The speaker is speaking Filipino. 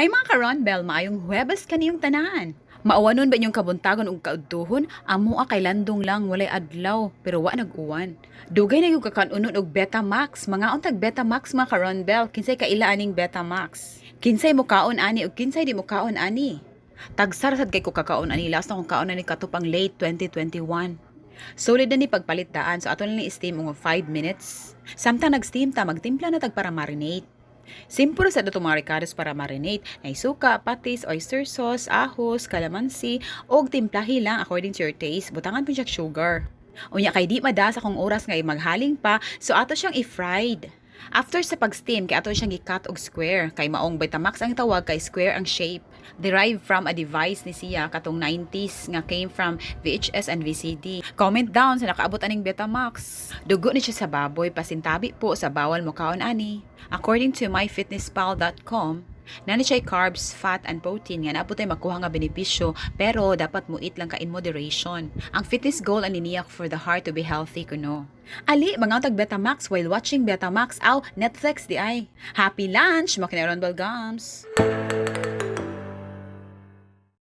Hi mga karonbel, maayong Huwebes kaniyong tanan. Maawanon ba inyong kabuntagon ug kaudtuhon? Amo kay landong lang walay adlaw pero wa nag-uwan. Dugay na yung kakanunon og Betamax. Mga untag Betamax mga karonbel, kinsay kaila aning Betamax? Kinsay mo kaon ani ug kinsay di mo kaon ani? Tagsar sad kay ko kakaon ani last na kong kaon ani katupang late 2021. Solid na ni pagpalit daan so ato na ni steam mga 5 minutes. Samtang nag-steam ta magtimpla na tag para marinate. Simpuro sa dato mga ricados para marinate na suka, patis, oyster sauce, ahos, calamansi, og timplahi lang according to your taste. Butangan po siya sugar. Unya kay di madas akong oras nga maghaling pa, so ato siyang i-fried. After sa pag-steam, kay ato siyang i-cut og square. Kay maong Betamax ang tawag kay square ang shape. Derived from a device ni siya katong 90s nga came from VHS and VCD. Comment down sa nakaabot aning Betamax. Dugo ni siya sa baboy, pasintabi po sa bawal mo kaon ani. According to myfitnesspal.com, nani siya carbs, fat, and protein nga naapot ay makuha nga benepisyo pero dapat mo eat lang ka in moderation. Ang fitness goal ani niya for the heart to be healthy kuno. Ali, mga tag Betamax while watching Betamax aw Netflix di ay. Happy lunch, mga kinaron balgams!